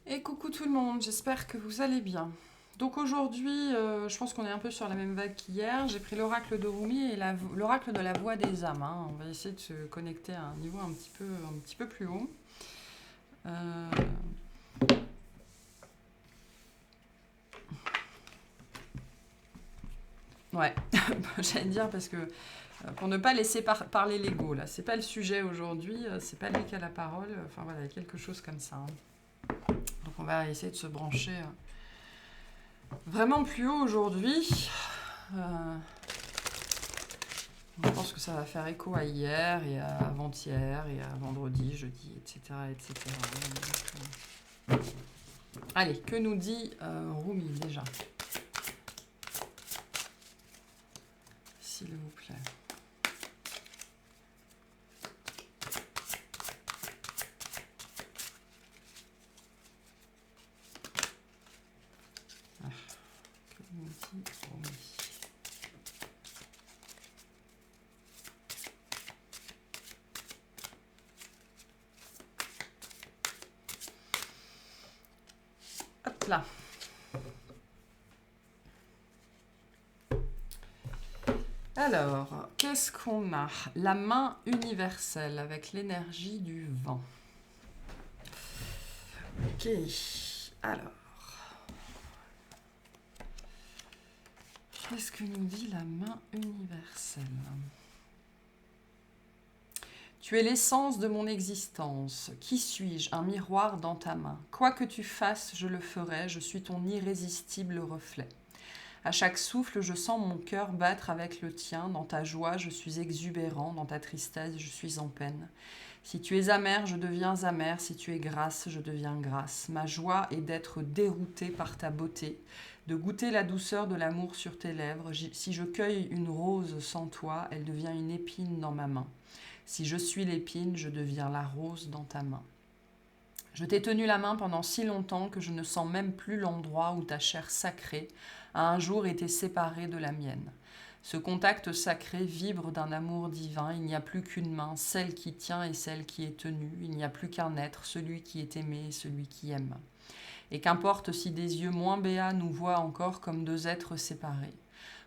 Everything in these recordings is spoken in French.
Et coucou tout le monde, j'espère que vous allez bien. Donc aujourd'hui, je pense qu'on est un peu sur la même vague qu'hier. J'ai pris l'oracle de Rumi et l'oracle de la voix des âmes, hein. On va essayer de se connecter à un niveau un petit peu plus haut. Euh, Ouais, j'allais dire parce que pour ne pas laisser parler l'ego, là, c'est pas le sujet aujourd'hui, c'est pas lui qui a la parole. Enfin voilà, il y a quelque chose comme ça, hein. Donc on va essayer de se brancher vraiment plus haut aujourd'hui. Euh, Je pense que ça va faire écho à hier et à avant-hier et à vendredi, jeudi, etc. etc. Donc, allez, que nous dit Rumi déjà, s'il vous plaît. Ah, que nous dit Rumi. Hop là. Alors, qu'est-ce qu'on a? La main universelle avec l'énergie du vent. Ok, alors, qu'est-ce que nous dit la main universelle? Tu es l'essence de mon existence. Qui suis-je? Un miroir dans ta main. Quoi que tu fasses, je le ferai. Je suis ton irrésistible reflet. À chaque souffle, je sens mon cœur battre avec le tien. Dans ta joie, je suis exubérant. Dans ta tristesse, je suis en peine. Si tu es amer, je deviens amer. Si tu es grasse, je deviens grasse. Ma joie est d'être déroutée par ta beauté, de goûter la douceur de l'amour sur tes lèvres. Si je cueille une rose sans toi, elle devient une épine dans ma main. Si je suis l'épine, je deviens la rose dans ta main. Je t'ai tenu la main pendant si longtemps que je ne sens même plus l'endroit où ta chair sacrée a un jour été séparée de la mienne. Ce contact sacré vibre d'un amour divin. Il n'y a plus qu'une main, celle qui tient et celle qui est tenue. Il n'y a plus qu'un être, celui qui est aimé et celui qui aime. Et qu'importe si des yeux moins béats nous voient encore comme deux êtres séparés.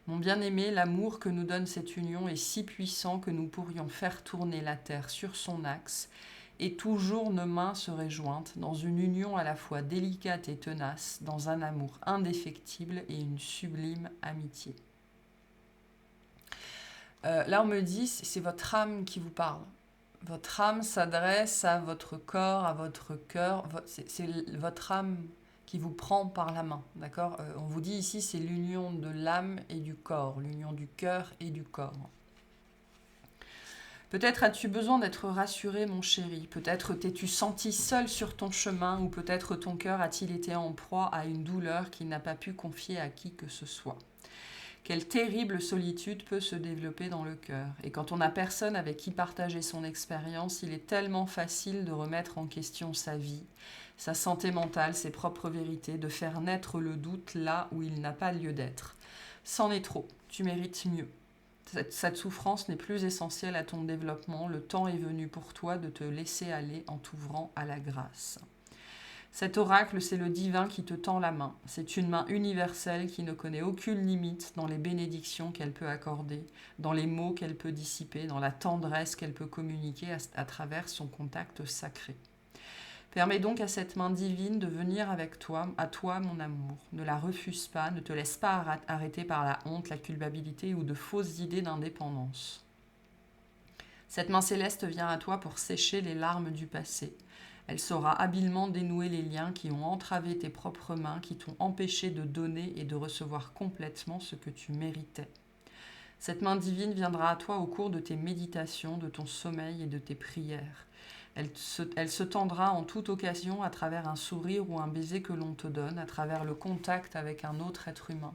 Mon bien-aimé, l'amour que nous donne cette union est si puissant que nous pourrions faire tourner la terre sur son axe, et toujours nos mains seraient jointes dans une union à la fois délicate et tenace, dans un amour indéfectible et une sublime amitié. Là, on me dit, c'est votre âme qui vous parle. Votre âme s'adresse à votre corps, à votre cœur. C'est votre âme qui vous prend par la main, d'accord? On vous dit ici, c'est l'union de l'âme et du corps, l'union du cœur et du corps. Peut-être as-tu besoin d'être rassuré, mon chéri. Peut-être t'es-tu senti seul sur ton chemin, ou peut-être ton cœur a-t-il été en proie à une douleur qu'il n'a pas pu confier à qui que ce soit. Quelle terrible solitude peut se développer dans le cœur. Et quand on n'a personne avec qui partager son expérience, il est tellement facile de remettre en question sa vie, sa santé mentale, ses propres vérités, de faire naître le doute là où il n'a pas lieu d'être. C'en est trop, tu mérites mieux. Cette souffrance n'est plus essentielle à ton développement. Le temps est venu pour toi de te laisser aller en t'ouvrant à la grâce. Cet oracle, c'est le divin qui te tend la main. C'est une main universelle qui ne connaît aucune limite dans les bénédictions qu'elle peut accorder, dans les mots qu'elle peut dissiper, dans la tendresse qu'elle peut communiquer à travers son contact sacré. Permets donc à cette main divine de venir avec toi, à toi mon amour. Ne la refuse pas, ne te laisse pas arrêter par la honte, la culpabilité ou de fausses idées d'indépendance. Cette main céleste vient à toi pour sécher les larmes du passé. Elle saura habilement dénouer les liens qui ont entravé tes propres mains, qui t'ont empêché de donner et de recevoir complètement ce que tu méritais. Cette main divine viendra à toi au cours de tes méditations, de ton sommeil et de tes prières. Elle se tendra en toute occasion à travers un sourire ou un baiser que l'on te donne, à travers le contact avec un autre être humain.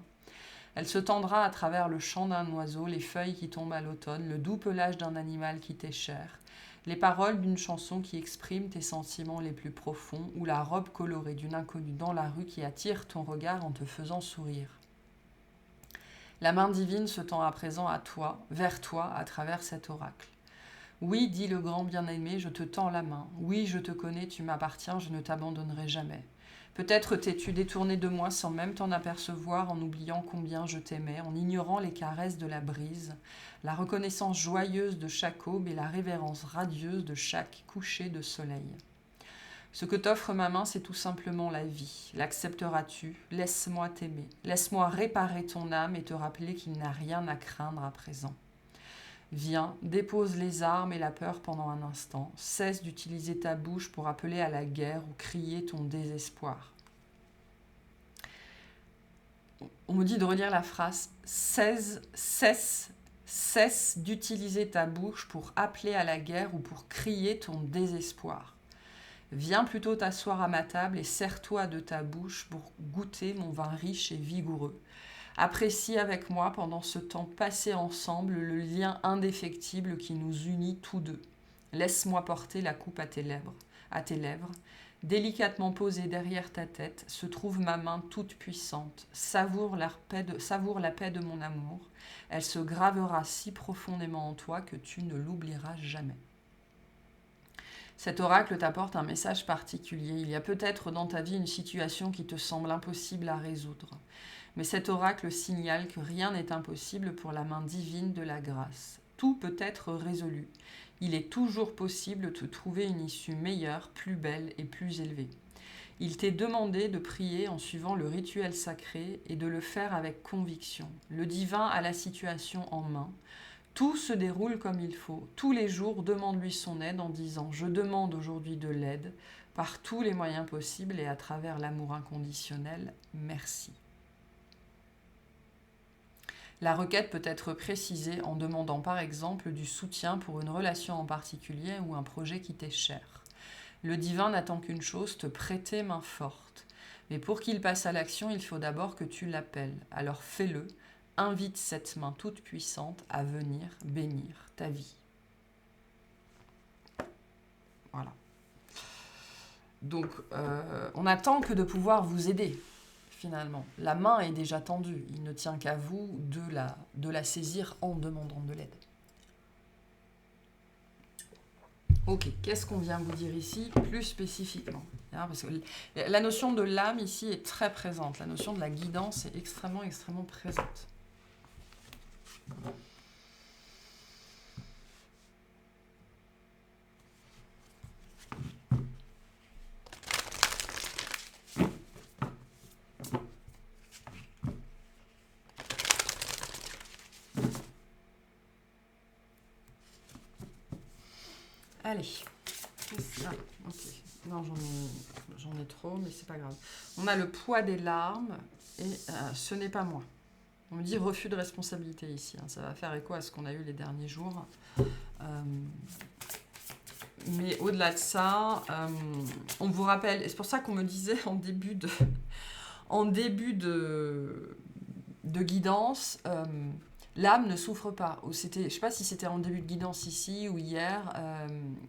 Elle se tendra à travers le chant d'un oiseau, les feuilles qui tombent à l'automne, le doux pelage d'un animal qui t'est cher, les paroles d'une chanson qui exprime tes sentiments les plus profonds, ou la robe colorée d'une inconnue dans la rue qui attire ton regard en te faisant sourire. La main divine se tend à présent à toi, vers toi, à travers cet oracle. Oui, dit le grand bien-aimé, je te tends la main. Oui, je te connais, tu m'appartiens, je ne t'abandonnerai jamais. Peut-être t'es-tu détourné de moi sans même t'en apercevoir, en oubliant combien je t'aimais, en ignorant les caresses de la brise, la reconnaissance joyeuse de chaque aube et la révérence radieuse de chaque coucher de soleil. Ce que t'offre ma main, c'est tout simplement la vie. L'accepteras-tu? Laisse-moi t'aimer. Laisse-moi réparer ton âme et te rappeler qu'il n'a rien à craindre à présent. Viens, dépose les armes et la peur pendant un instant. Cesse d'utiliser ta bouche pour appeler à la guerre ou crier ton désespoir. On me dit de relire la phrase. Cesse d'utiliser ta bouche pour appeler à la guerre ou pour crier ton désespoir. Viens plutôt t'asseoir à ma table et serre-toi de ta bouche pour goûter mon vin riche et vigoureux. Apprécie avec moi pendant ce temps passé ensemble le lien indéfectible qui nous unit tous deux. Laisse-moi porter la coupe à tes lèvres. Délicatement posée derrière ta tête se trouve ma main toute puissante. Savoure la paix de mon amour. Elle se gravera si profondément en toi que tu ne l'oublieras jamais. Cet oracle t'apporte un message particulier. Il y a peut-être dans ta vie une situation qui te semble impossible à résoudre. Mais cet oracle signale que rien n'est impossible pour la main divine de la grâce. Tout peut être résolu. Il est toujours possible de trouver une issue meilleure, plus belle et plus élevée. Il t'est demandé de prier en suivant le rituel sacré et de le faire avec conviction. Le divin a la situation en main. Tout se déroule comme il faut. Tous les jours, demande-lui son aide en disant « Je demande aujourd'hui de l'aide par tous les moyens possibles et à travers l'amour inconditionnel. Merci. » La requête peut être précisée en demandant par exemple du soutien pour une relation en particulier ou un projet qui t'est cher. Le divin n'attend qu'une chose, te prêter main forte. Mais pour qu'il passe à l'action, il faut d'abord que tu l'appelles. Alors fais-le, invite cette main toute puissante à venir bénir ta vie. Voilà. Donc, on n'attend que de pouvoir vous aider. Finalement, la main est déjà tendue. Il ne tient qu'à vous de la saisir en demandant de l'aide. Ok, qu'est-ce qu'on vient vous dire ici plus spécifiquement? Parce que la notion de l'âme ici est très présente. La notion de la guidance est extrêmement, extrêmement présente. Allez. Ah, ok. Non, j'en ai trop, mais c'est pas grave. On a le poids des larmes et ce n'est pas moi. On me dit refus de responsabilité ici. Ça va faire écho à ce qu'on a eu les derniers jours. Mais au-delà de ça, on vous rappelle, et c'est pour ça qu'on me disait en début de guidance, l'âme ne souffre pas. Je ne sais pas si c'était en début de guidance ici ou hier.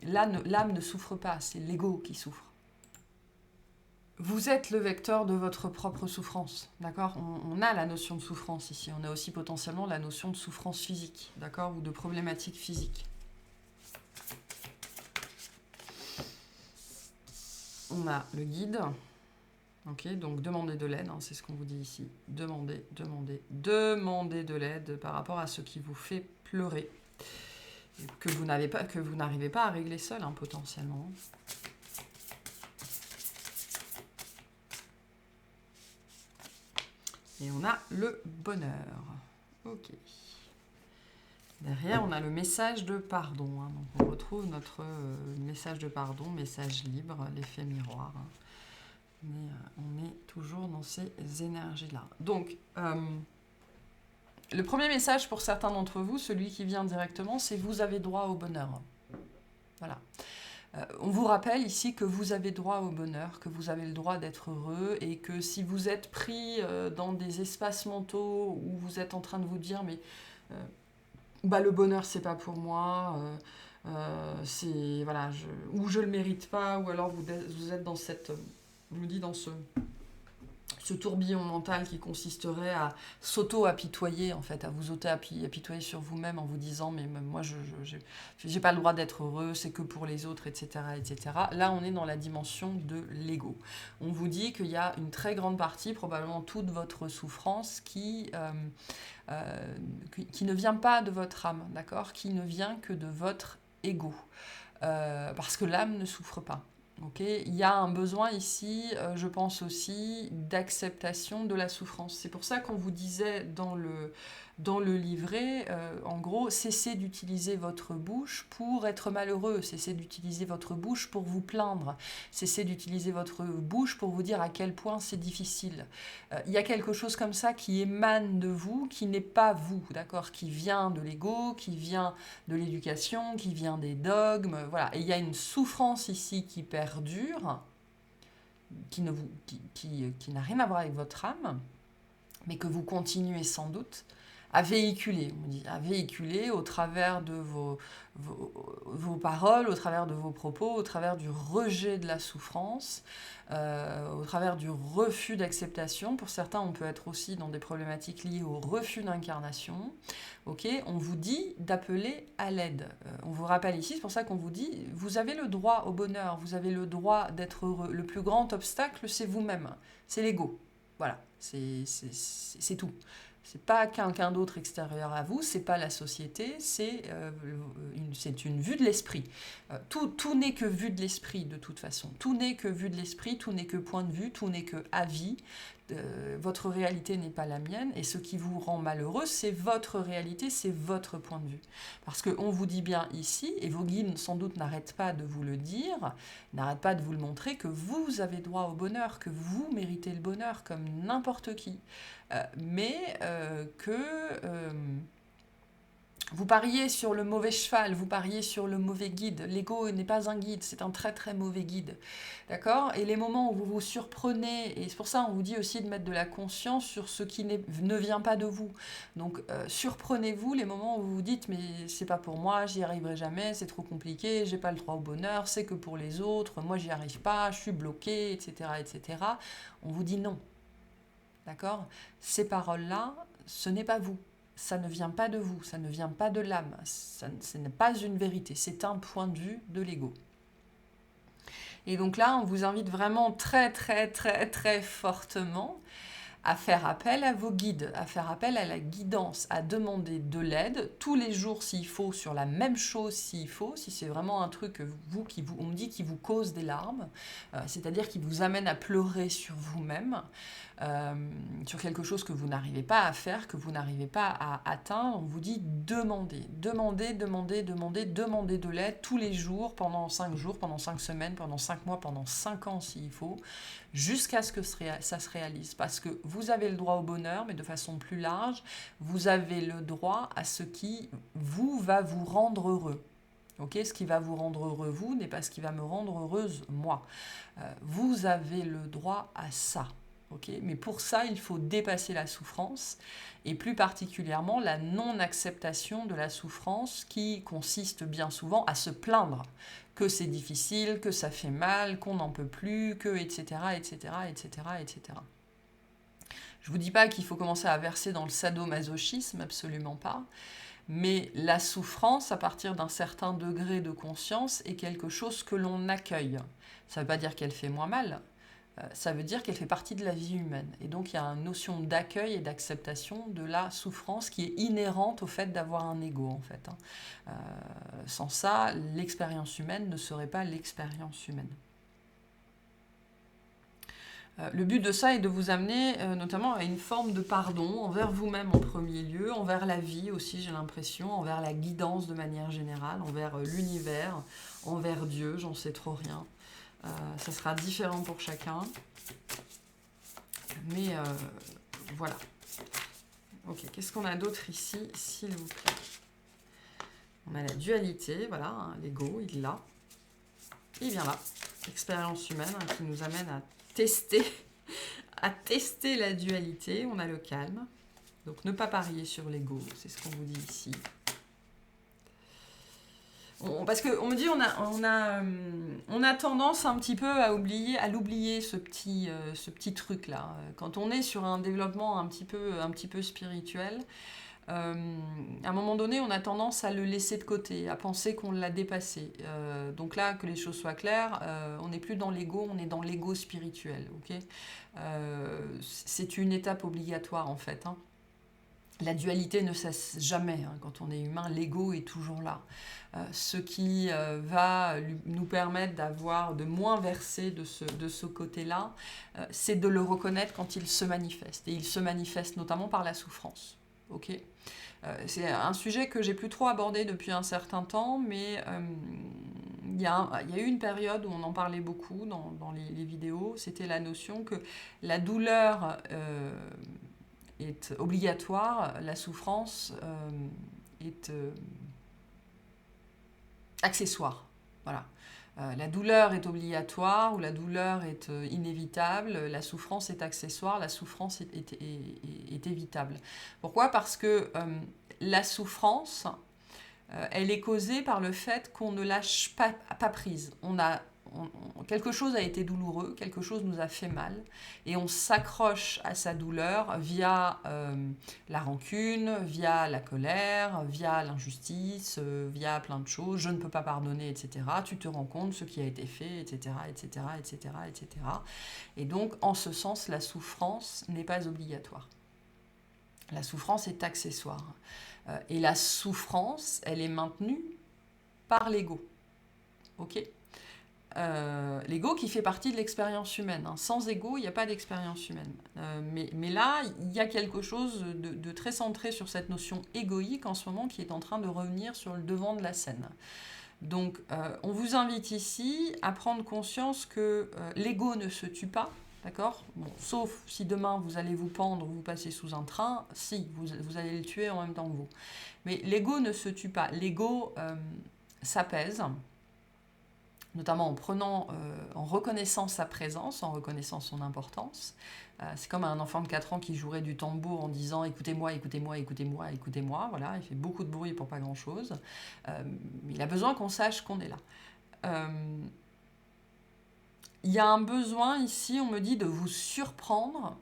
L'âme ne souffre pas, c'est l'ego qui souffre. Vous êtes le vecteur de votre propre souffrance, d'accord ? On a la notion de souffrance ici. On a aussi potentiellement la notion de souffrance physique, d'accord ? Ou de problématique physique. On a le guide. Ok, donc demandez de l'aide, c'est ce qu'on vous dit ici. Demandez de l'aide par rapport à ce qui vous fait pleurer. Et que vous n'arrivez pas à régler seul, potentiellement. Et on a le bonheur. Ok. Derrière, on a le message de pardon. Donc on retrouve notre message de pardon, message libre, l'effet miroir. Mais on est toujours dans ces énergies-là. Donc, le premier message pour certains d'entre vous, celui qui vient directement, c'est « vous avez droit au bonheur ». Voilà. On vous rappelle ici que vous avez droit au bonheur, que vous avez le droit d'être heureux et que si vous êtes pris dans des espaces mentaux où vous êtes en train de vous dire « mais le bonheur, c'est pas pour moi », c'est voilà, ou je le mérite pas, ou alors vous êtes dans cette... On me dit dans ce ce tourbillon mental qui consisterait à s'auto-apitoyer, en fait, à vous auto-apitoyer sur vous-même en vous disant « mais moi, je n'ai pas le droit d'être heureux, c'est que pour les autres, etc. etc. » Là, on est dans la dimension de l'ego. On vous dit qu'il y a une très grande partie, probablement toute votre souffrance, qui ne vient pas de votre âme, d'accord, qui ne vient que de votre ego. Parce que l'âme ne souffre pas. Okay, il y a un besoin ici, je pense aussi, d'acceptation de la souffrance. C'est pour ça qu'on vous disait dans le livret, en gros, cessez d'utiliser votre bouche pour être malheureux, cessez d'utiliser votre bouche pour vous plaindre, cessez d'utiliser votre bouche pour vous dire à quel point c'est difficile. Il y a quelque chose comme ça qui émane de vous, qui n'est pas vous, d'accord, qui vient de l'ego, qui vient de l'éducation, qui vient des dogmes, voilà. Et il y a une souffrance ici qui perdure, qui n'a rien à voir avec votre âme, mais que vous continuez sans doute à véhiculer, on dit, à véhiculer au travers de vos paroles, au travers de vos propos, au travers du rejet de la souffrance, au travers du refus d'acceptation. Pour certains, on peut être aussi dans des problématiques liées au refus d'incarnation. Okay, on vous dit d'appeler à l'aide. On vous rappelle ici, c'est pour ça qu'on vous dit, vous avez le droit au bonheur, vous avez le droit d'être heureux. Le plus grand obstacle, c'est vous-même, c'est l'ego. Voilà, c'est tout. C'est pas quelqu'un d'autre extérieur à vous, c'est pas la société, c'est une vue de l'esprit. Tout n'est que vue de l'esprit de toute façon. Tout n'est que vue de l'esprit, tout n'est que point de vue, tout n'est que avis. Votre réalité n'est pas la mienne, et ce qui vous rend malheureux, c'est votre réalité, c'est votre point de vue. Parce qu'on vous dit bien ici, et vos guides sans doute n'arrêtent pas de vous le dire, n'arrêtent pas de vous le montrer, que vous avez droit au bonheur, que vous méritez le bonheur comme n'importe qui. Mais que vous pariez sur le mauvais cheval, vous pariez sur le mauvais guide. L'ego n'est pas un guide, c'est un très très mauvais guide. D'accord ? Et les moments où vous vous surprenez, et c'est pour ça qu'on vous dit aussi de mettre de la conscience sur ce qui ne vient pas de vous. Donc surprenez-vous les moments où vous vous dites mais c'est pas pour moi, j'y arriverai jamais, c'est trop compliqué, j'ai pas le droit au bonheur, c'est que pour les autres, moi j'y arrive pas, je suis bloqué, etc. etc. On vous dit non. D'accord ? Ces paroles-là, ce n'est pas vous. Ça ne vient pas de vous, ça ne vient pas de l'âme. Ce n'est pas une vérité, c'est un point de vue de l'ego. Et donc là, on vous invite vraiment très, très, très, très fortement à faire appel à vos guides, à faire appel à la guidance, à demander de l'aide tous les jours s'il faut, sur la même chose s'il faut, si c'est vraiment un truc on me dit qui vous cause des larmes, c'est-à-dire qui vous amène à pleurer sur vous-même, sur quelque chose que vous n'arrivez pas à faire, que vous n'arrivez pas à atteindre. On vous dit demandez de l'aide tous les jours, pendant 5 jours, pendant 5 semaines, pendant 5 mois, pendant 5 ans s'il faut, jusqu'à ce que ça se réalise. Parce que vous avez le droit au bonheur, mais de façon plus large, vous avez le droit à ce qui va vous rendre heureux. Okay, ce qui va vous rendre heureux, vous, n'est pas ce qui va me rendre heureuse, moi. Vous avez le droit à ça. Okay, mais pour ça, il faut dépasser la souffrance, et plus particulièrement la non-acceptation de la souffrance qui consiste bien souvent à se plaindre que c'est difficile, que ça fait mal, qu'on n'en peut plus, que etc., etc., etc., etc. Je ne vous dis pas qu'il faut commencer à verser dans le sadomasochisme, absolument pas, mais la souffrance, à partir d'un certain degré de conscience, est quelque chose que l'on accueille. Ça ne veut pas dire qu'elle fait moins mal, ça veut dire qu'elle fait partie de la vie humaine. Et donc il y a une notion d'accueil et d'acceptation de la souffrance qui est inhérente au fait d'avoir un ego, en fait. Sans ça, l'expérience humaine ne serait pas l'expérience humaine. Le but de ça est de vous amener notamment à une forme de pardon envers vous-même en premier lieu, envers la vie aussi, j'ai l'impression, envers la guidance de manière générale, envers l'univers, envers Dieu, j'en sais trop rien. Ça sera différent pour chacun. Mais voilà. Ok, qu'est-ce qu'on a d'autre ici, s'il vous plaît? On a la dualité, voilà, hein, l'ego, il l'a. Il vient là. Expérience humaine hein, qui nous amène à tester la dualité. On a le calme. Donc ne pas parier sur l'ego, c'est ce qu'on vous dit ici. Parce qu'on me dit on a tendance un petit peu à l'oublier ce petit truc là. Quand on est sur un développement un petit peu spirituel, à un moment donné, on a tendance à le laisser de côté, à penser qu'on l'a dépassé. Donc là, que les choses soient claires, on n'est plus dans l'ego, on est dans l'ego spirituel. Okay, c'est une étape obligatoire en fait. Hein. La dualité ne cesse jamais. Hein. Quand on est humain, l'ego est toujours là. Ce qui va nous permettre de moins verser de ce côté-là, c'est de le reconnaître quand il se manifeste. Et il se manifeste notamment par la souffrance. Okay, c'est un sujet que j'ai plus trop abordé depuis un certain temps, mais il y a eu une période où on en parlait beaucoup dans les vidéos. C'était la notion que la douleur est obligatoire, la souffrance est accessoire. Voilà. La douleur est obligatoire ou la douleur est inévitable, la souffrance est accessoire, la souffrance est évitable. Pourquoi ? Parce que la souffrance, elle est causée par le fait qu'on ne lâche pas prise. Quelque chose a été douloureux, quelque chose nous a fait mal, et on s'accroche à sa douleur via la rancune, via la colère, via l'injustice, via plein de choses. Je ne peux pas pardonner, etc. Tu te rends compte ce qui a été fait, etc., etc., etc., etc. Et donc, en ce sens, la souffrance n'est pas obligatoire. La souffrance est accessoire. Et la souffrance, elle est maintenue par l'ego. Ok ? L'ego qui fait partie de l'expérience humaine. Hein. Sans ego, il n'y a pas d'expérience humaine. Mais là, il y a quelque chose de très centré sur cette notion égoïque en ce moment qui est en train de revenir sur le devant de la scène. Donc, on vous invite ici à prendre conscience que l'ego ne se tue pas, d'accord ? Bon, sauf si demain vous allez vous pendre, vous passez sous un train, si, vous allez le tuer en même temps que vous. Mais l'ego ne se tue pas. L'ego s'apaise, notamment en reconnaissant sa présence, en reconnaissant son importance. C'est comme un enfant de 4 ans qui jouerait du tambour en disant « écoutez-moi, écoutez-moi, écoutez-moi, écoutez-moi ». Voilà, il fait beaucoup de bruit pour pas grand-chose. Il a besoin qu'on sache qu'on est là. Il y a un besoin ici, on me dit, de vous surprendre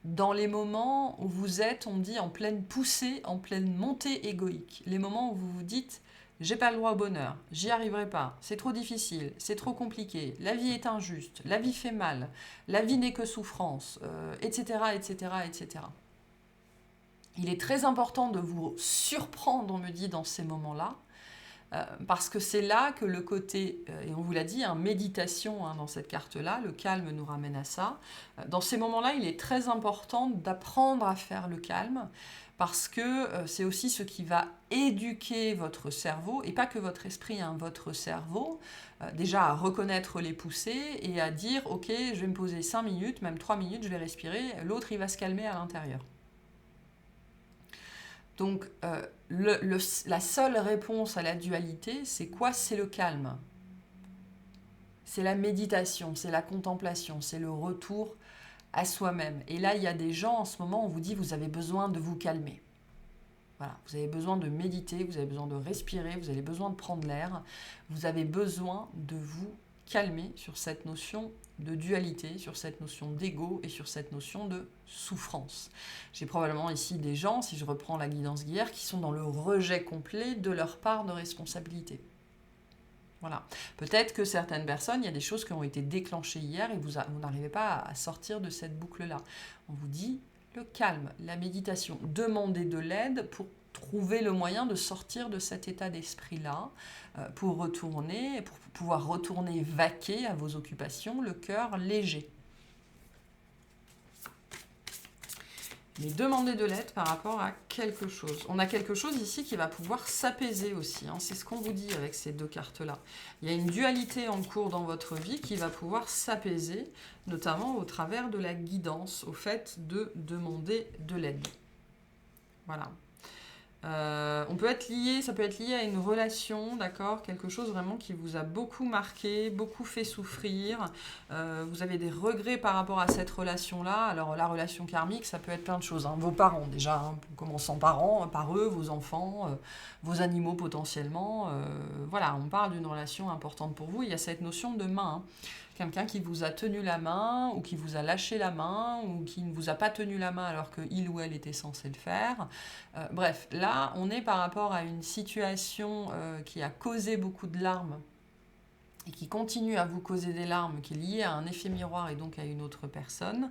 dans les moments où vous êtes, on me dit, en pleine poussée, en pleine montée égoïque. Les moments où vous vous dites « j'ai pas le droit au bonheur, j'y arriverai pas, c'est trop difficile, c'est trop compliqué, la vie est injuste, la vie fait mal, la vie n'est que souffrance, etc., etc., etc. » Il est très important de vous surprendre, on me dit, dans ces moments-là, parce que c'est là que le côté, et on vous l'a dit, méditation dans cette carte-là, le calme nous ramène à ça. Dans ces moments-là, il est très important d'apprendre à faire le calme, parce que c'est aussi ce qui va éduquer votre cerveau, et pas que votre esprit, votre cerveau, déjà à reconnaître les poussées et à dire « ok, je vais me poser 5 minutes, même 3 minutes, je vais respirer », l'autre il va se calmer à l'intérieur. Donc, la seule réponse à la dualité, c'est quoi ? C'est le calme. C'est la méditation, c'est la contemplation, c'est le retour à soi-même. Et là, il y a des gens, en ce moment, on vous dit, vous avez besoin de vous calmer. Voilà, vous avez besoin de méditer, vous avez besoin de respirer, vous avez besoin de prendre l'air, vous avez besoin de vous calmer sur cette notion de dualité, sur cette notion d'ego et sur cette notion de souffrance. J'ai probablement ici des gens, si je reprends la guidance guerrière, qui sont dans le rejet complet de leur part de responsabilité. Voilà. Peut-être que certaines personnes, il y a des choses qui ont été déclenchées hier et vous n'arrivez pas à sortir de cette boucle-là. On vous dit le calme, la méditation, demandez de l'aide pour trouver le moyen de sortir de cet état d'esprit-là, pour pouvoir retourner vaquer à vos occupations, le cœur léger. Mais demandez de l'aide par rapport à quelque chose. On a quelque chose ici qui va pouvoir s'apaiser aussi. C'est ce qu'on vous dit avec ces deux cartes-là. Il y a une dualité en cours dans votre vie qui va pouvoir s'apaiser, notamment au travers de la guidance, au fait de demander de l'aide. Voilà. On peut être lié, ça peut être lié à une relation, d'accord? Quelque chose vraiment qui vous a beaucoup marqué, beaucoup fait souffrir. Vous avez des regrets par rapport à cette relation-là. Alors la relation karmique, ça peut être plein de choses, hein. Vos parents déjà, hein, en commençant par eux, vos enfants, vos animaux potentiellement. Voilà, on parle d'une relation importante pour vous. Il y a cette notion de main, hein. Quelqu'un qui vous a tenu la main ou qui vous a lâché la main ou qui ne vous a pas tenu la main alors qu'il ou elle était censé le faire. Bref, là, on est par rapport à une situation qui a causé beaucoup de larmes et qui continue à vous causer des larmes, qui est liée à un effet miroir et donc à une autre personne.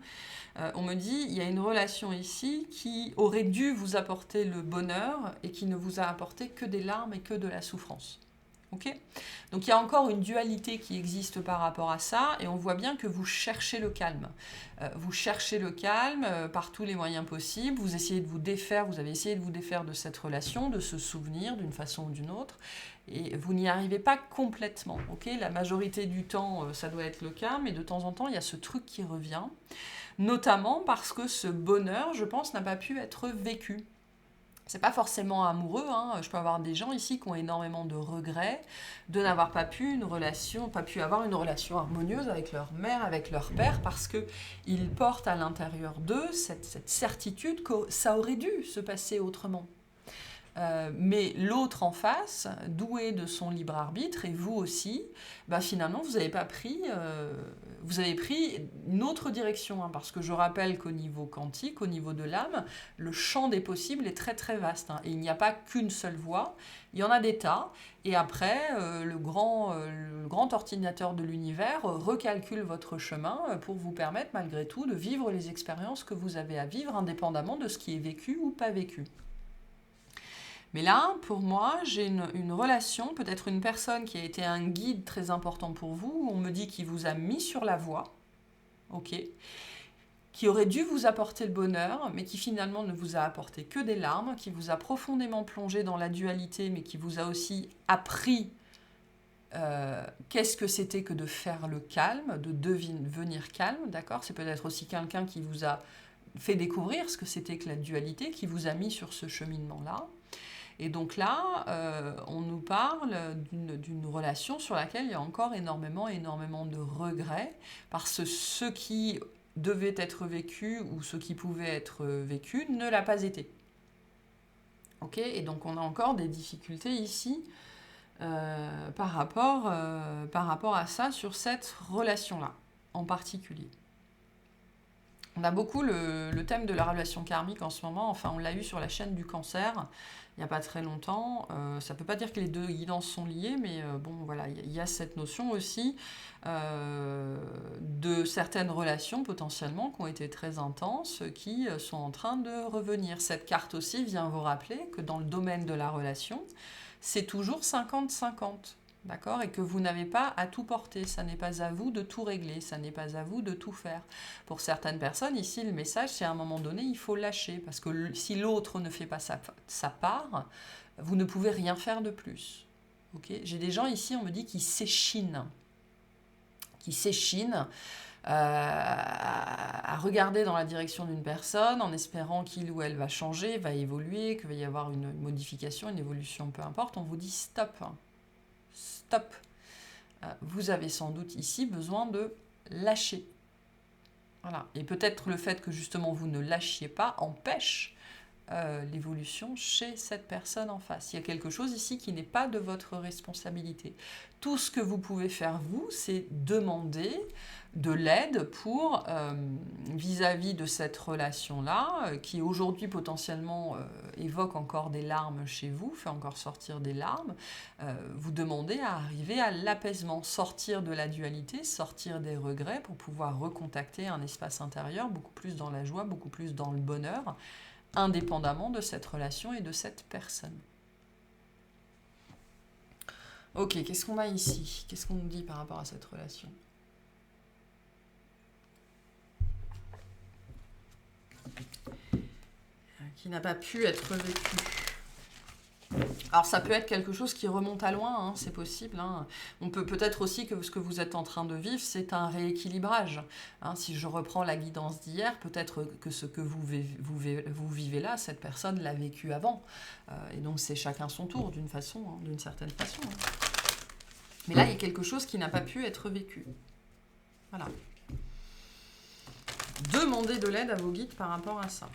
On me dit, il y a une relation ici qui aurait dû vous apporter le bonheur et qui ne vous a apporté que des larmes et que de la souffrance. Okay, donc il y a encore une dualité qui existe par rapport à ça et on voit bien que vous cherchez le calme. Vous cherchez le calme par tous les moyens possibles, vous essayez de vous défaire, vous avez essayé de vous défaire de cette relation, de ce souvenir d'une façon ou d'une autre et vous n'y arrivez pas complètement. Okay, la majorité du temps, ça doit être le cas, mais de temps en temps, il y a ce truc qui revient, notamment parce que ce bonheur, je pense, n'a pas pu être vécu. C'est pas forcément amoureux, hein. Je peux avoir des gens ici qui ont énormément de regrets de n'avoir pas pu avoir une relation harmonieuse avec leur mère, avec leur père, parce qu'ils portent à l'intérieur d'eux cette certitude que ça aurait dû se passer autrement. Mais l'autre en face, doué de son libre arbitre, et vous aussi, bah finalement, vous avez pris une autre direction. Hein, parce que je rappelle qu'au niveau quantique, au niveau de l'âme, le champ des possibles est très très vaste. Hein, et il n'y a pas qu'une seule voie, il y en a des tas. Et après, le grand ordinateur de l'univers recalcule votre chemin pour vous permettre malgré tout de vivre les expériences que vous avez à vivre, indépendamment de ce qui est vécu ou pas vécu. Mais là, pour moi, j'ai une relation, peut-être une personne qui a été un guide très important pour vous, on me dit qu'il vous a mis sur la voie, ok, qui aurait dû vous apporter le bonheur, mais qui finalement ne vous a apporté que des larmes, qui vous a profondément plongé dans la dualité, mais qui vous a aussi appris qu'est-ce que c'était que de faire le calme, de devenir calme, d'accord? C'est peut-être aussi quelqu'un qui vous a fait découvrir ce que c'était que la dualité, qui vous a mis sur ce cheminement-là. Et donc là, on nous parle d'une relation sur laquelle il y a encore énormément de regrets, parce que ce qui devait être vécu ou ce qui pouvait être vécu ne l'a pas été. Okay, et donc on a encore des difficultés ici par rapport à ça, sur cette relation-là en particulier. On a beaucoup le thème de la relation karmique en ce moment, enfin on l'a eu sur la chaîne du cancer, il n'y a pas très longtemps. Ça ne peut pas dire que les deux guidances sont liées, mais bon voilà, il y a cette notion aussi de certaines relations potentiellement qui ont été très intenses, qui sont en train de revenir. Cette carte aussi vient vous rappeler que dans le domaine de la relation, c'est toujours 50-50. D'accord? Et que vous n'avez pas à tout porter, ça n'est pas à vous de tout régler, ça n'est pas à vous de tout faire. Pour certaines personnes, ici, le message, c'est à un moment donné, il faut lâcher, parce que si l'autre ne fait pas sa part, vous ne pouvez rien faire de plus. Okay? J'ai des gens ici, on me dit, qui s'échinent à regarder dans la direction d'une personne en espérant qu'il ou elle va changer, va évoluer, qu'il va y avoir une modification, une évolution, peu importe. On vous dit stop. Stop. Vous avez sans doute ici besoin de lâcher. Voilà. Et peut-être le fait que justement vous ne lâchiez pas empêche l'évolution chez cette personne en face. Il y a quelque chose ici qui n'est pas de votre responsabilité. Tout ce que vous pouvez faire, vous, c'est demander de l'aide pour vis-à-vis de cette relation-là, qui aujourd'hui potentiellement évoque encore des larmes chez vous, fait encore sortir des larmes, vous demandez à arriver à l'apaisement, sortir de la dualité, sortir des regrets pour pouvoir recontacter un espace intérieur beaucoup plus dans la joie, beaucoup plus dans le bonheur, indépendamment de cette relation et de cette personne. Ok, qu'est-ce qu'on a ici? Qu'est-ce qu'on nous dit par rapport à cette relation? Qui n'a pas pu être vécue. Alors ça peut être quelque chose qui remonte à loin, hein, c'est possible. Hein. On peut peut-être aussi que ce que vous êtes en train de vivre, c'est un rééquilibrage. Hein. Si je reprends la guidance d'hier, peut-être que ce que vous vivez là, cette personne l'a vécu avant. Et donc c'est chacun son tour d'une façon, hein, d'une certaine façon. Hein. Mais là, il y a quelque chose qui n'a pas pu être vécu. Voilà. Demandez de l'aide à vos guides par rapport à ça.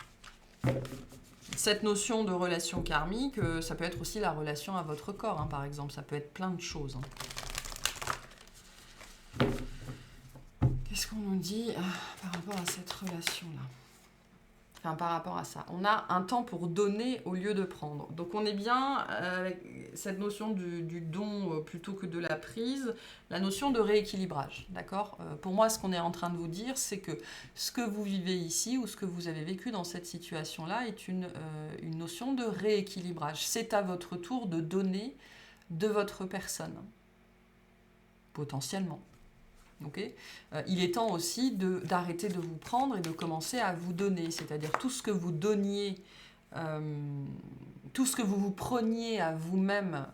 Cette notion de relation karmique, ça peut être aussi la relation à votre corps, hein, par exemple. Ça peut être plein de choses. Hein. Qu'est-ce qu'on nous dit par rapport à cette relation-là? Enfin, par rapport à ça. On a un temps pour donner au lieu de prendre. Donc on est bien avec cette notion du don plutôt que de la prise, la notion de rééquilibrage. D'accord? Pour moi, ce qu'on est en train de vous dire, c'est que ce que vous vivez ici ou ce que vous avez vécu dans cette situation-là est une notion de rééquilibrage. C'est à votre tour de donner de votre personne, potentiellement. Okay. Il est temps aussi d'arrêter de vous prendre et de commencer à vous donner, c'est-à-dire tout ce que vous donniez, tout ce que vous preniez à vous-même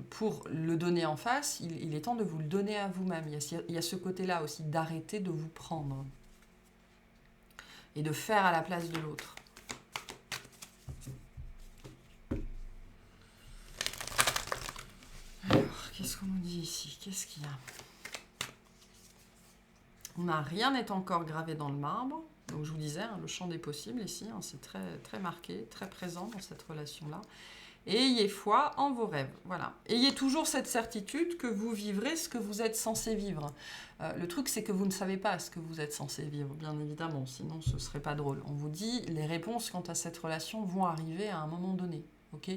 pour le donner en face, il est temps de vous le donner à vous-même. Il y a ce côté-là aussi d'arrêter de vous prendre et de faire à la place de l'autre. Qu'est-ce qu'on nous dit ici? Qu'est-ce qu'il y a? Rien n'est encore gravé dans le marbre. Donc je vous disais, hein, le champ des possibles ici, hein, c'est très, très marqué, très présent dans cette relation-là. Et ayez foi en vos rêves. Voilà. Ayez toujours cette certitude que vous vivrez ce que vous êtes censé vivre. Le truc, c'est que vous ne savez pas ce que vous êtes censé vivre, bien évidemment, sinon ce ne serait pas drôle. On vous dit, les réponses quant à cette relation vont arriver à un moment donné. Ok ?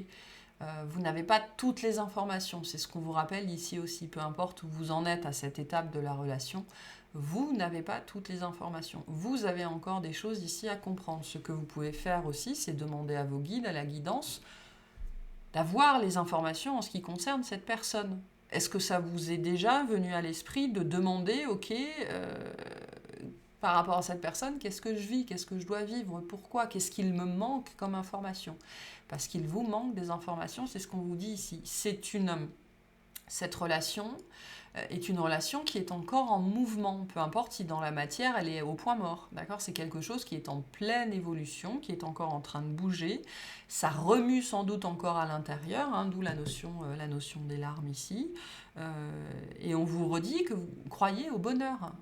Vous n'avez pas toutes les informations, c'est ce qu'on vous rappelle ici aussi, peu importe où vous en êtes à cette étape de la relation, vous n'avez pas toutes les informations. Vous avez encore des choses ici à comprendre. Ce que vous pouvez faire aussi, c'est demander à vos guides, à la guidance, d'avoir les informations en ce qui concerne cette personne. Est-ce que ça vous est déjà venu à l'esprit de demander, ok, par rapport à cette personne, qu'est-ce que je vis, qu'est-ce que je dois vivre, pourquoi, qu'est-ce qu'il me manque comme information? Parce qu'il vous manque des informations, c'est ce qu'on vous dit ici. Cette relation est une relation qui est encore en mouvement, peu importe si dans la matière elle est au point mort, d'accord? C'est quelque chose qui est en pleine évolution, qui est encore en train de bouger. Ça remue sans doute encore à l'intérieur, hein, d'où la notion des larmes ici. Et on vous redit que vous croyez au bonheur.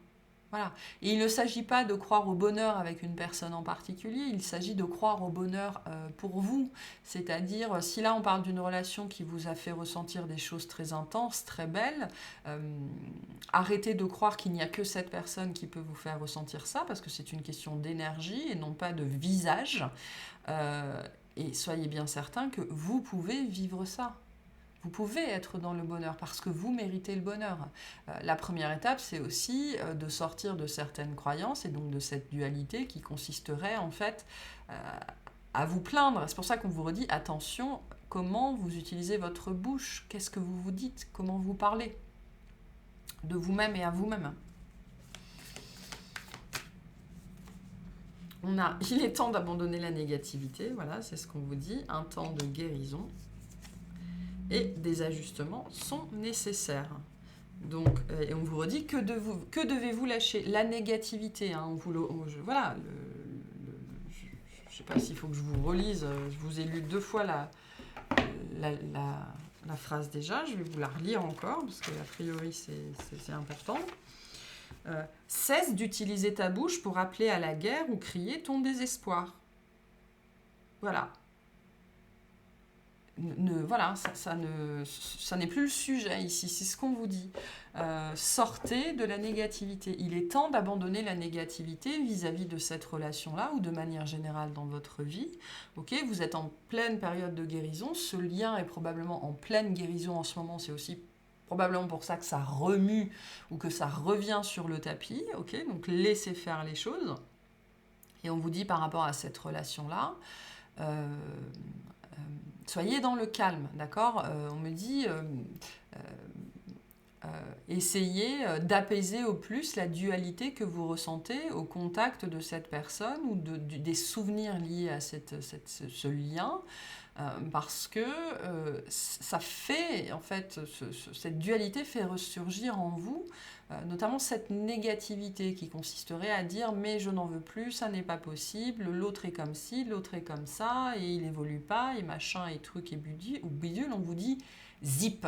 Voilà. Et il ne s'agit pas de croire au bonheur avec une personne en particulier, il s'agit de croire au bonheur pour vous. C'est-à-dire, si là on parle d'une relation qui vous a fait ressentir des choses très intenses, très belles, arrêtez de croire qu'il n'y a que cette personne qui peut vous faire ressentir ça, parce que c'est une question d'énergie et non pas de visage. Et soyez bien certains que vous pouvez vivre ça. Vous pouvez être dans le bonheur parce que vous méritez le bonheur. La première étape, c'est aussi de sortir de certaines croyances et donc de cette dualité qui consisterait en fait à vous plaindre. C'est pour ça qu'on vous redit, attention, comment vous utilisez votre bouche, qu'est-ce que vous vous dites, comment vous parlez de vous-même et à vous-même. Il est temps d'abandonner la négativité, voilà, c'est ce qu'on vous dit, un temps de guérison. Et des ajustements sont nécessaires. Donc, et on vous redit que devez-vous lâcher? La négativité. Hein, voilà. Je ne sais pas s'il faut que je vous relise. Je vous ai lu 2 fois la phrase déjà. Je vais vous la relire encore parce que a priori c'est important. Cesse d'utiliser ta bouche pour appeler à la guerre ou crier ton désespoir. Voilà. Voilà, ça n'est plus le sujet ici, c'est ce qu'on vous dit. Sortez de la négativité. Il est temps d'abandonner la négativité vis-à-vis de cette relation-là ou de manière générale dans votre vie. Okay, vous êtes en pleine période de guérison, ce lien est probablement en pleine guérison en ce moment, c'est aussi probablement pour ça que ça remue ou que ça revient sur le tapis. Okay, donc laissez faire les choses. Et on vous dit par rapport à cette relation-là, soyez dans le calme, d'accord? On me dit, essayez d'apaiser au plus la dualité que vous ressentez au contact de cette personne ou des souvenirs liés à ce lien, parce que ça fait, en fait, cette dualité fait ressurgir en vous notamment cette négativité qui consisterait à dire mais je n'en veux plus, ça n'est pas possible, l'autre est comme ci, l'autre est comme ça, et il évolue pas, et machin, et truc, et bidule, on vous dit zip,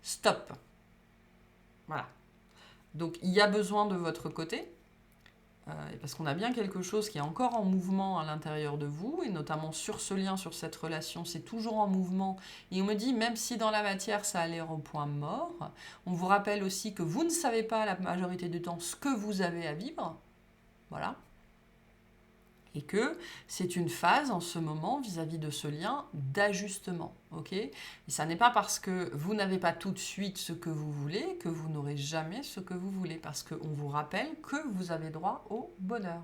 stop. Voilà. Donc il y a besoin de votre côté, parce qu'on a bien quelque chose qui est encore en mouvement à l'intérieur de vous, et notamment sur ce lien, sur cette relation, c'est toujours en mouvement. Et on me dit, même si dans la matière ça a l'air au point mort, on vous rappelle aussi que vous ne savez pas la majorité du temps ce que vous avez à vivre. Voilà. Et que c'est une phase en ce moment vis-à-vis de ce lien d'ajustement, ok ? Et ça n'est pas parce que vous n'avez pas tout de suite ce que vous voulez que vous n'aurez jamais ce que vous voulez, parce qu'on vous rappelle que vous avez droit au bonheur.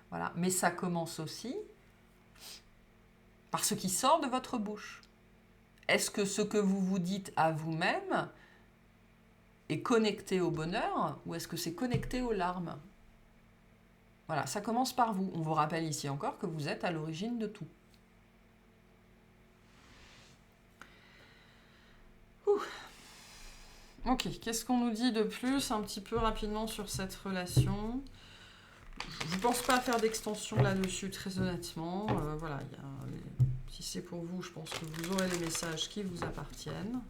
Voilà. Mais ça commence aussi par ce qui sort de votre bouche. Est-ce que ce que vous vous dites à vous-même est connecté au bonheur ou est-ce que c'est connecté aux larmes ? Voilà, ça commence par vous. On vous rappelle ici encore que vous êtes à l'origine de tout. Ouh. Ok, qu'est-ce qu'on nous dit de plus un petit peu rapidement sur cette relation ? Je ne pense pas faire d'extension là-dessus, très honnêtement. Voilà, si c'est pour vous, je pense que vous aurez les messages qui vous appartiennent.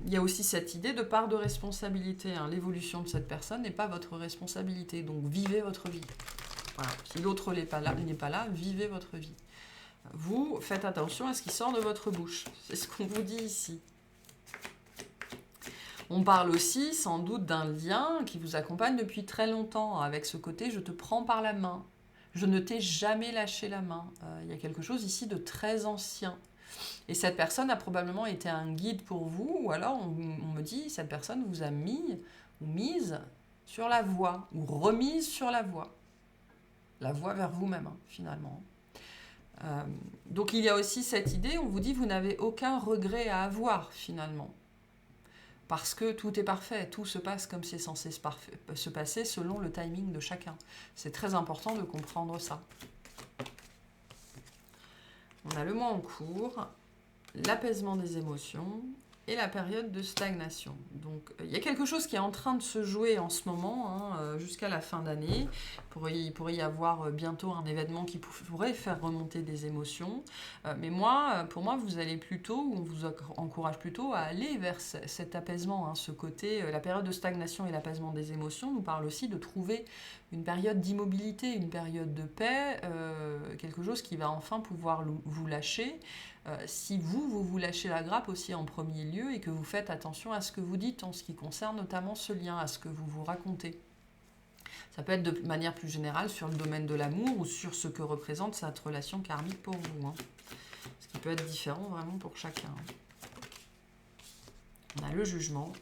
Il y a aussi cette idée de part de responsabilité. Hein. L'évolution de cette personne n'est pas votre responsabilité, donc vivez votre vie. Voilà. Si l'autre n'est pas là, vivez votre vie. Vous, faites attention à ce qui sort de votre bouche. C'est ce qu'on vous dit ici. On parle aussi sans doute d'un lien qui vous accompagne depuis très longtemps, avec ce côté « je te prends par la main ». Je ne t'ai jamais lâché la main. Il y a quelque chose ici de très ancien. Et cette personne a probablement été un guide pour vous, ou alors on me dit cette personne vous a mis ou mise sur la voie, ou remise sur la voie vers vous-même, hein, finalement. Donc il y a aussi cette idée, on vous dit vous n'avez aucun regret à avoir, finalement. Parce que tout est parfait, tout se passe comme c'est censé se passer selon le timing de chacun. C'est très important de comprendre ça. On a le mois en cours, l'apaisement des émotions et la période de stagnation. Donc il y a quelque chose qui est en train de se jouer en ce moment, hein, jusqu'à la fin d'année. Il pourrait y avoir bientôt un événement qui pourrait faire remonter des émotions. Mais pour moi, vous allez plutôt, ou on vous encourage plutôt à aller vers cet apaisement. Hein, ce côté, la période de stagnation et l'apaisement des émotions nous parle aussi de trouver une période d'immobilité, une période de paix, quelque chose qui va enfin pouvoir vous lâcher. Si vous lâchez la grappe aussi en premier lieu et que vous faites attention à ce que vous dites en ce qui concerne notamment ce lien, à ce que vous vous racontez. Ça peut être de manière plus générale sur le domaine de l'amour ou sur ce que représente cette relation karmique pour vous. Hein. Ce qui peut être différent vraiment pour chacun. On a le jugement,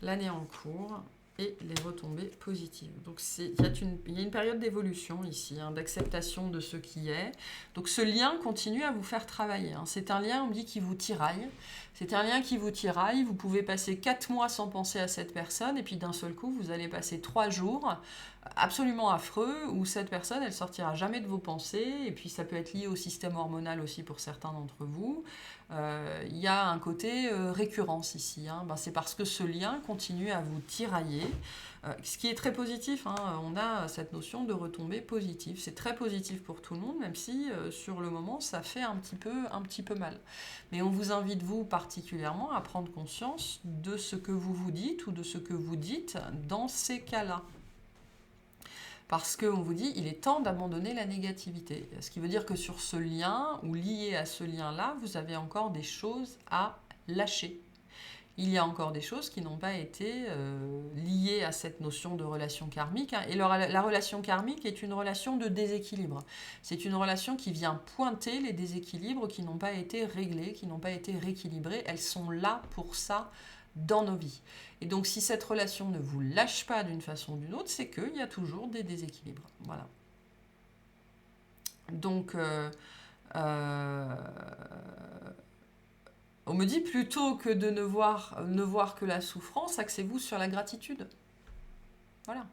l'année en cours et les retombées positives. Donc il y a une période d'évolution ici, hein, d'acceptation de ce qui est. Donc ce lien continue à vous faire travailler. Hein. C'est un lien, on me dit, qui vous tiraille. C'est un lien qui vous tiraille. Vous pouvez passer 4 mois sans penser à cette personne et puis d'un seul coup, vous allez passer 3 jours absolument affreux où cette personne, elle sortira jamais de vos pensées. Et puis ça peut être lié au système hormonal aussi pour certains d'entre vous. Il y a un côté récurrence ici. Hein. C'est parce que ce lien continue à vous tirailler. Ce qui est très positif, hein. On a cette notion de retombée positive. C'est très positif pour tout le monde, même si sur le moment, ça fait un petit peu mal. Mais on vous invite, vous particulièrement, à prendre conscience de ce que vous vous dites ou de ce que vous dites dans ces cas-là. Parce qu'on vous dit, il est temps d'abandonner la négativité. Ce qui veut dire que sur ce lien, ou lié à ce lien-là, vous avez encore des choses à lâcher. Il y a encore des choses qui n'ont pas été liées à cette notion de relation karmique. Hein. Et la relation karmique est une relation de déséquilibre. C'est une relation qui vient pointer les déséquilibres qui n'ont pas été réglés, qui n'ont pas été rééquilibrés. Elles sont là pour ça dans nos vies. Et donc, si cette relation ne vous lâche pas d'une façon ou d'une autre, c'est qu'il y a toujours des déséquilibres. Voilà. Donc, On me dit plutôt que de ne voir que la souffrance, axez-vous sur la gratitude. Voilà.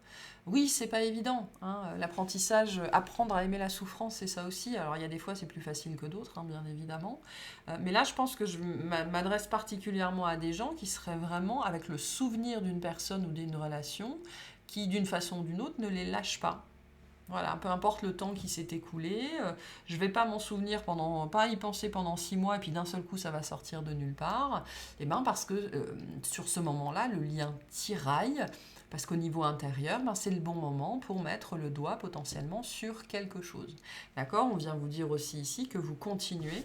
Oui, c'est pas évident, hein. L'apprentissage, apprendre à aimer la souffrance, c'est ça aussi. Alors il y a des fois c'est plus facile que d'autres, hein, bien évidemment. Mais là, je pense que je m'adresse particulièrement à des gens qui seraient vraiment avec le souvenir d'une personne ou d'une relation qui, d'une façon ou d'une autre, ne les lâche pas. Voilà, peu importe le temps qui s'est écoulé, je vais pas m'en souvenir pas y penser pendant 6 mois et puis d'un seul coup ça va sortir de nulle part. Et ben parce que sur ce moment-là, le lien tiraille, parce qu'au niveau intérieur, ben, c'est le bon moment pour mettre le doigt potentiellement sur quelque chose. D'accord? On vient vous dire aussi ici que vous continuez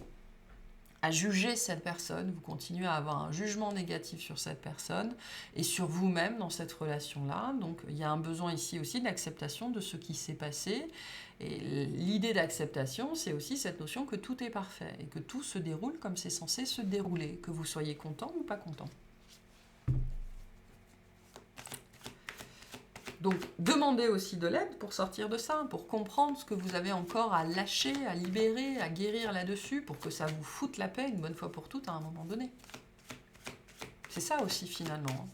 à juger cette personne, vous continuez à avoir un jugement négatif sur cette personne et sur vous-même dans cette relation-là. Donc il y a un besoin ici aussi d'acceptation de ce qui s'est passé. Et l'idée d'acceptation, c'est aussi cette notion que tout est parfait et que tout se déroule comme c'est censé se dérouler, que vous soyez content ou pas content. Donc, demandez aussi de l'aide pour sortir de ça, pour comprendre ce que vous avez encore à lâcher, à libérer, à guérir là-dessus, pour que ça vous foute la paix une bonne fois pour toutes à un moment donné. C'est ça aussi finalement.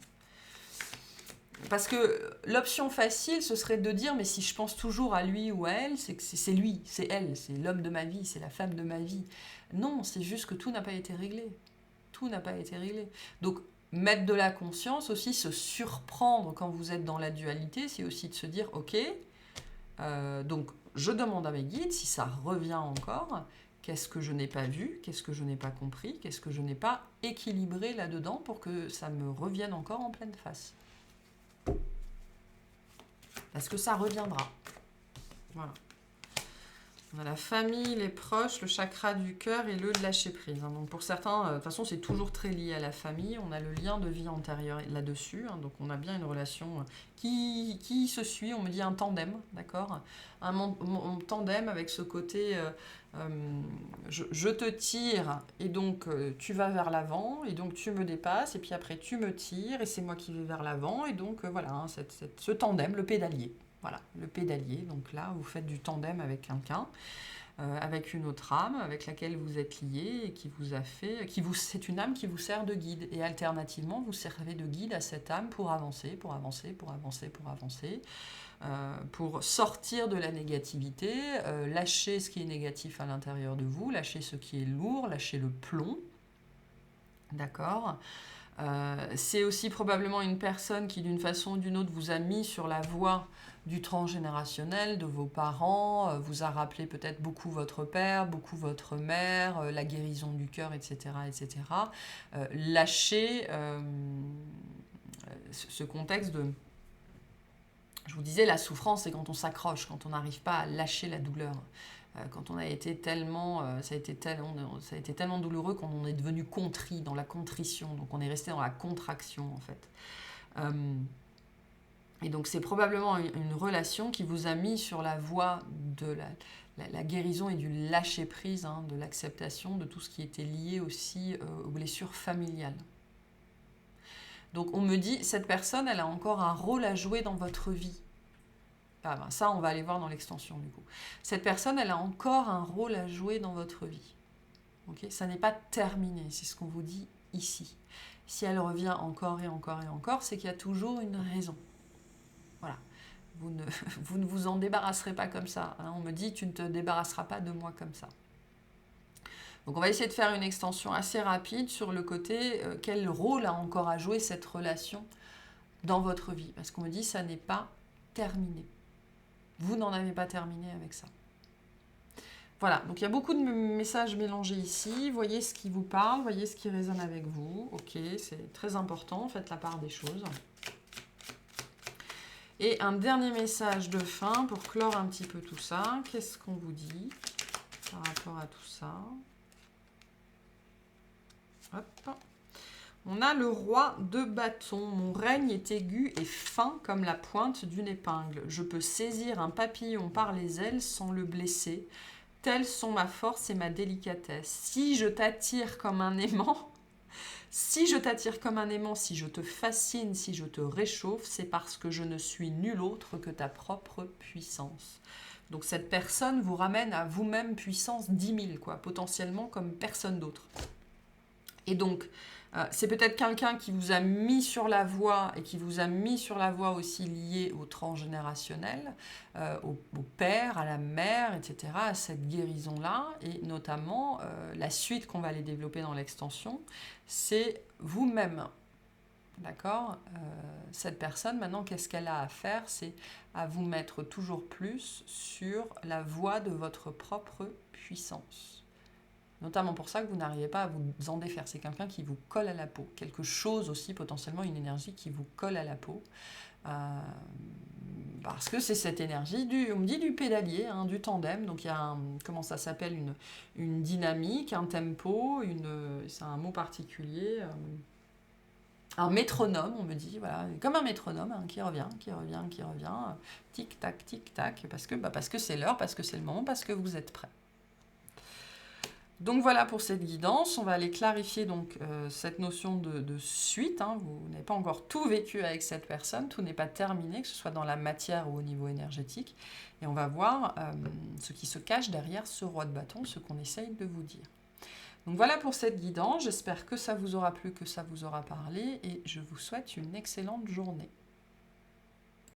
Parce que l'option facile, ce serait de dire, mais si je pense toujours à lui ou à elle, c'est que c'est lui, c'est elle, c'est l'homme de ma vie, c'est la femme de ma vie. Non, c'est juste que tout n'a pas été réglé. Tout n'a pas été réglé. Donc, mettre de la conscience aussi, se surprendre quand vous êtes dans la dualité, c'est aussi de se dire, ok, donc je demande à mes guides, si ça revient encore, qu'est-ce que je n'ai pas vu, qu'est-ce que je n'ai pas compris, qu'est-ce que je n'ai pas équilibré là-dedans pour que ça me revienne encore en pleine face. Parce que ça reviendra. Voilà. On a la famille, les proches, le chakra du cœur et le lâcher prise. Donc pour certains, de toute façon, c'est toujours très lié à la famille. On a le lien de vie antérieure là-dessus. Donc on a bien une relation qui se suit. On me dit un tandem, d'accord? Un tandem avec ce côté je te tire et donc tu vas vers l'avant et donc tu me dépasses et puis après tu me tires et c'est moi qui vais vers l'avant. Et donc voilà, hein, ce tandem, le pédalier. Voilà, le pédalier. Donc là, vous faites du tandem avec quelqu'un, avec une autre âme avec laquelle vous êtes lié et qui vous a fait, c'est une âme qui vous sert de guide. Et alternativement, vous servez de guide à cette âme pour avancer, pour avancer, pour avancer, pour avancer, pour sortir de la négativité, lâcher ce qui est négatif à l'intérieur de vous, lâcher ce qui est lourd, lâcher le plomb. D'accord ? C'est aussi probablement une personne qui, d'une façon ou d'une autre, vous a mis sur la voie du transgénérationnel, de vos parents, vous a rappelé peut-être beaucoup votre père, beaucoup votre mère, la guérison du cœur, etc. etc. Lâchez ce contexte de... Je vous disais, la souffrance, c'est quand on s'accroche, quand on n'arrive pas à lâcher la douleur. Quand on a été tellement, ça a été tellement douloureux qu'on est devenu contrit, dans la contrition. Donc on est resté dans la contraction, en fait. Et donc c'est probablement une relation qui vous a mis sur la voie de la guérison et du lâcher-prise, hein, de l'acceptation de tout ce qui était lié aussi aux blessures familiales. Donc on me dit, cette personne, elle a encore un rôle à jouer dans votre vie. Ah ben, ça, on va aller voir dans l'extension du coup. Cette personne, elle a encore un rôle à jouer dans votre vie. Okay, ça n'est pas terminé, c'est ce qu'on vous dit ici. Si elle revient encore et encore et encore, c'est qu'il y a toujours une raison. Voilà. Vous ne vous en débarrasserez pas comme ça. Hein. On me dit, tu ne te débarrasseras pas de moi comme ça. Donc on va essayer de faire une extension assez rapide sur le côté quel rôle a encore à jouer cette relation dans votre vie. Parce qu'on me dit, ça n'est pas terminé. Vous n'en avez pas terminé avec ça. Voilà, donc il y a beaucoup de messages mélangés ici. Voyez ce qui vous parle, voyez ce qui résonne avec vous. Ok, c'est très important, faites la part des choses. Et un dernier message de fin pour clore un petit peu tout ça. Qu'est-ce qu'on vous dit par rapport à tout ça? Hop. On a le roi de bâton. Mon règne est aigu et fin comme la pointe d'une épingle. Je peux saisir un papillon par les ailes sans le blesser. Telles sont ma force et ma délicatesse. Si je t'attire comme un aimant, si je te fascine, si je te réchauffe, c'est parce que je ne suis nul autre que ta propre puissance. Donc cette personne vous ramène à vous-même puissance 10 000, quoi, potentiellement comme personne d'autre. Et donc, c'est peut-être quelqu'un qui vous a mis sur la voie et qui vous a mis sur la voie aussi liée au transgénérationnel, au père, à la mère, etc., à cette guérison-là. Et notamment, la suite qu'on va aller développer dans l'extension, c'est vous-même. D'accord. Cette personne, maintenant, qu'est-ce qu'elle a à faire? C'est à vous mettre toujours plus sur la voie de votre propre puissance. Notamment pour ça que vous n'arrivez pas à vous en défaire. C'est quelqu'un qui vous colle à la peau. Quelque chose aussi, potentiellement une énergie qui vous colle à la peau. Parce que c'est cette énergie, on me dit du pédalier, hein, du tandem. Donc il y a, comment ça s'appelle, une dynamique, un tempo, c'est un mot particulier. Un métronome, on me dit, voilà, comme un métronome hein, qui revient, tic-tac, parce que c'est l'heure, parce que c'est le moment, parce que vous êtes prêts. Donc voilà pour cette guidance, on va aller clarifier donc cette notion de suite. Hein. Vous n'avez pas encore tout vécu avec cette personne, tout n'est pas terminé, que ce soit dans la matière ou au niveau énergétique. Et on va voir ce qui se cache derrière ce roi de bâton, ce qu'on essaye de vous dire. Donc voilà pour cette guidance, j'espère que ça vous aura plu, que ça vous aura parlé, et je vous souhaite une excellente journée.